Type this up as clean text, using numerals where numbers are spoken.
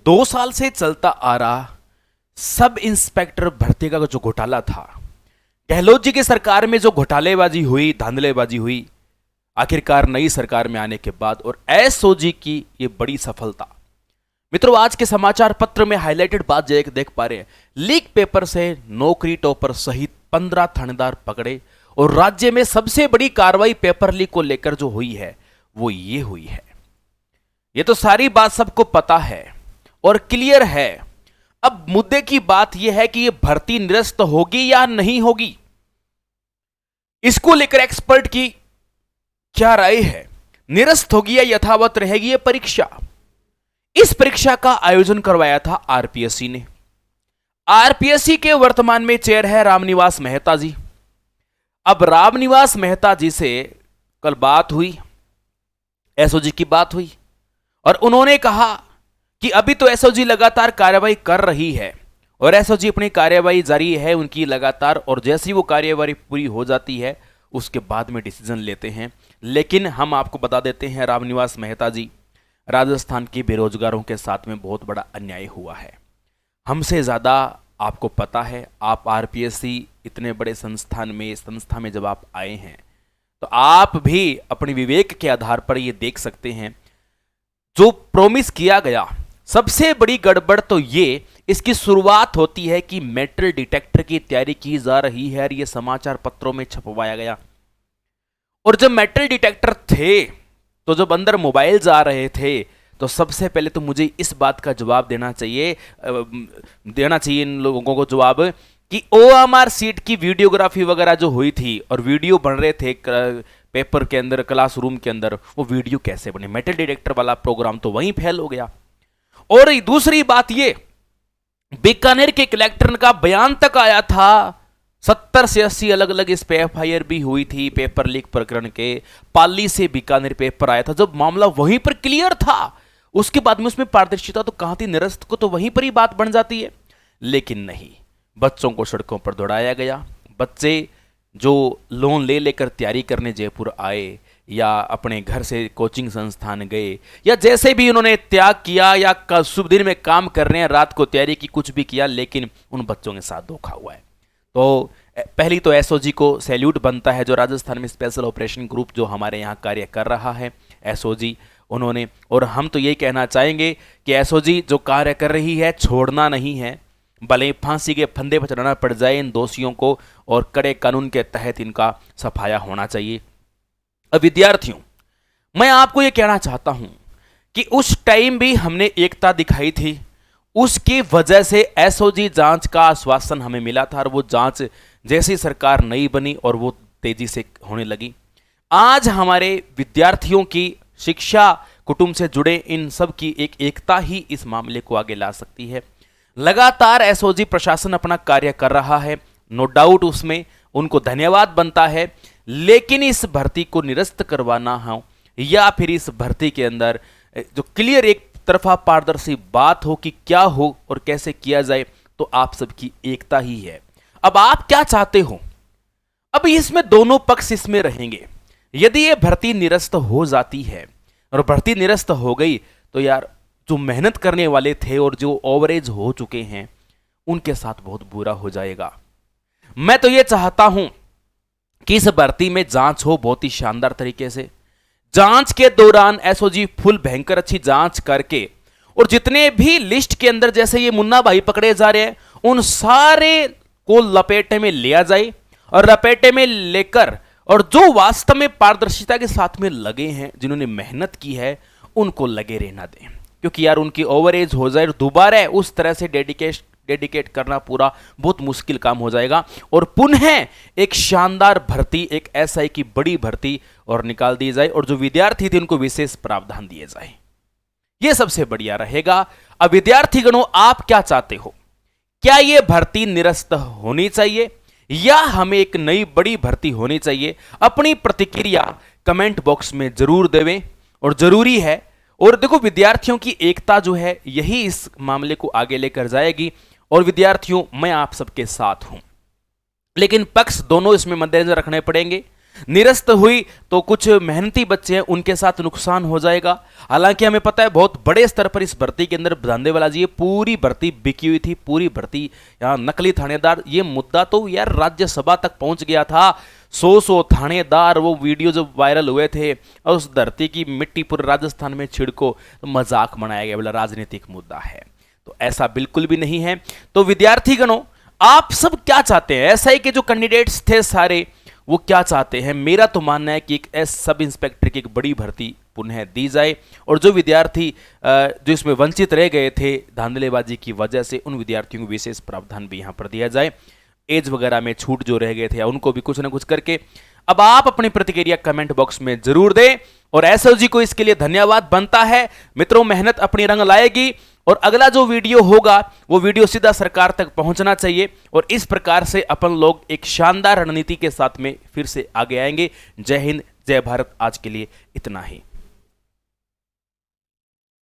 2 साल से चलता आ रहा सब इंस्पेक्टर भर्ती का जो घोटाला था, गहलोत जी की सरकार में जो घोटालेबाजी हुई, धांधलेबाजी हुई, आखिरकार नई सरकार में आने के बाद और एसओजी की ये बड़ी सफलता। मित्रों, आज के समाचार पत्र में हाईलाइटेड बात देख पा रहे हैं, लीक पेपर से नौकरी टॉपर सहित 15 थानेदार पकड़े और राज्य में सबसे बड़ी कार्रवाई पेपर लीक को लेकर जो हुई है वो ये हुई है। ये तो सारी बात सबको पता है और क्लियर है। अब मुद्दे की बात यह है कि ये भर्ती निरस्त होगी या नहीं होगी, इसको लेकर एक्सपर्ट की क्या राय है। निरस्त होगी या यथावत रहेगी ये परीक्षा। इस परीक्षा का आयोजन करवाया था आरपीएससी ने। आरपीएससी के वर्तमान में चेयर है रामनिवास मेहता जी। अब रामनिवास मेहता जी से कल बात हुई, एसओजी की बात हुई और उन्होंने कहा कि अभी तो एसओजी लगातार कार्रवाई कर रही है और एसओजी अपनी कार्रवाई जारी है उनकी लगातार, और जैसे ही वो कार्रवाई पूरी हो जाती है उसके बाद में डिसीजन लेते हैं। लेकिन हम आपको बता देते हैं, रामनिवास मेहता जी, राजस्थान के बेरोजगारों के साथ में बहुत बड़ा अन्याय हुआ है। हमसे ज़्यादा आपको पता है। आप आरपीएससी इतने बड़े संस्था में जब आप आए हैं तो आप भी अपने विवेक के आधार पर ये देख सकते हैं जो प्रॉमिस किया गया। सबसे बड़ी गड़बड़ तो ये इसकी शुरुआत होती है कि मेटल डिटेक्टर की तैयारी की जा रही है और ये समाचार पत्रों में छपवाया गया। और जब मेटल डिटेक्टर थे तो जब अंदर मोबाइल जा रहे थे तो सबसे पहले तो मुझे इस बात का जवाब देना चाहिए इन लोगों को जवाब कि ओएमआर सीट की वीडियोग्राफी वगैरह जो हुई थी और वीडियो बन रहे थे पेपर के अंदर, क्लासरूम के अंदर, वो वीडियो कैसे बने। मेटल डिटेक्टर वाला प्रोग्राम तो वहीं फेल हो गया। और दूसरी बात ये, बीकानेर के कलेक्टर का बयान तक आया था, 70 से 80 अलग अलग इस पे एफआईआर भी हुई थी पेपर लीक प्रकरण के। पाली से बीकानेर पेपर आया था, जब मामला वहीं पर क्लियर था उसके बाद में उसमें पारदर्शिता तो कहां थी। निरस्त को तो वहीं पर ही बात बन जाती है। लेकिन नहीं, बच्चों को सड़कों पर दौड़ाया गया। बच्चे जो लोन ले लेकर तैयारी करने जयपुर आए या अपने घर से कोचिंग संस्थान गए या जैसे भी उन्होंने त्याग किया या शुभ दिन में काम कर रहे हैं, रात को तैयारी की, कुछ भी किया, लेकिन उन बच्चों के साथ धोखा हुआ है। तो पहली तो एसओजी को सैल्यूट बनता है, जो राजस्थान में स्पेशल ऑपरेशन ग्रुप जो हमारे यहाँ कार्य कर रहा है, एसओजी उन्होंने। और हम तो ये कहना चाहेंगे कि एसओजी जो कार्य कर रही है छोड़ना नहीं है, भले फांसी के फंदे पर चढ़ाना पड़ जाए इन दोषियों को और कड़े कानून के तहत इनका सफाया होना चाहिए। अब विद्यार्थियों, मैं आपको ये कहना चाहता हूं कि उस टाइम भी हमने एकता दिखाई थी, उसकी वजह से एसओजी जांच का आश्वासन हमें मिला था और वो जांच जैसी सरकार नई बनी और वो तेजी से होने लगी। आज हमारे विद्यार्थियों की शिक्षा, कुटुंब से जुड़े इन सब की एक एकता ही इस मामले को आगे ला सकती है। लगातार एसओजी प्रशासन अपना कार्य कर रहा है, नो डाउट उसमें उनको धन्यवाद बनता है। लेकिन इस भर्ती को निरस्त करवाना हो या फिर इस भर्ती के अंदर जो क्लियर एक तरफा पारदर्शी बात हो कि क्या हो और कैसे किया जाए, तो आप सबकी एकता ही है। अब आप क्या चाहते हो? अब इसमें दोनों पक्ष इसमें रहेंगे। यदि ये भर्ती निरस्त हो जाती है और भर्ती निरस्त हो गई तो यार जो मेहनत करने वाले थे और जो ओवरेज हो चुके हैं उनके साथ बहुत बुरा हो जाएगा। मैं तो ये चाहता हूं कि इस भर्ती में जांच हो बहुत ही शानदार तरीके से। जांच के दौरान एसओजी फुल भयंकर अच्छी जांच करके और जितने भी लिस्ट के अंदर जैसे ये मुन्ना भाई पकड़े जा रहे हैं उन सारे को लपेटे में लिया जाए और लपेटे में लेकर और जो वास्तव में पारदर्शिता के साथ में लगे हैं, जिन्होंने मेहनत की है, उनको लगे रहना दें। क्योंकि यार उनकी ओवरेज हो जाए, दोबारा उस तरह से डेडिकेट करना पूरा बहुत मुश्किल काम हो जाएगा और पुनः एक शानदार भर्ती, एक एसआई की बड़ी भर्ती और निकाल दी जाए और जो विद्यार्थी थे उनको विशेष प्रावधान दिए जाए। यह सबसे बढ़िया रहेगा। अब विद्यार्थीगणों, आप क्या चाहते हो? क्या यह भर्ती निरस्त होनी चाहिए या हमें एक नई बड़ी भर्ती होनी चाहिए? अपनी प्रतिक्रिया कमेंट बॉक्स में जरूर देवें और जरूरी है। और देखो, विद्यार्थियों की एकता जो है यही इस मामले को आगे लेकर जाएगी। और विद्यार्थियों, मैं आप सबके साथ हूं, लेकिन पक्ष दोनों इसमें मद्देनजर रखने पड़ेंगे। निरस्त हुई तो कुछ मेहनती बच्चे हैं उनके साथ नुकसान हो जाएगा। हालांकि हमें पता है बहुत बड़े स्तर पर इस भर्ती के अंदर धांधलेबाजी जी, ये पूरी भर्ती बिकी हुई थी, पूरी भर्ती। यहाँ नकली थानेदार, ये मुद्दा तो यार राज्यसभा तक पहुंच गया था। 100 थानेदार, वो वीडियो जब वायरल हुए थे और उस धरती की मिट्टी पूरे राजस्थान में छिड़को, तो मजाक बनाया गया, बोला राजनीतिक मुद्दा है। तो ऐसा बिल्कुल भी नहीं है। तो विद्यार्थीगणों, आप सब क्या चाहते हैं? एसआई के जो कैंडिडेट्स थे सारे, वो क्या चाहते हैं? मेरा तो मानना है कि एक सब इंस्पेक्टर की एक बड़ी भर्ती पुनः दी जाए, और जो विद्यार्थी जो इसमें वंचित रह गए थे धांधलेबाजी की वजह से, उन विद्यार्थियों को विशेष प्रावधान भी यहां पर दिया जाए। एज वगैरह में छूट जो रह गए थे उनको भी कुछ ना कुछ करके। अब आप अपनी प्रतिक्रिया कमेंट बॉक्स में जरूर दें, और एसओजी को इसके लिए धन्यवाद बनता है। मित्रों, मेहनत अपनी रंग लाएगी, और अगला जो वीडियो होगा वो वीडियो सीधा सरकार तक पहुंचना चाहिए, और इस प्रकार से अपन लोग एक शानदार रणनीति के साथ में फिर से आगे आएंगे। जय हिंद, जय भारत। आज के लिए इतना ही।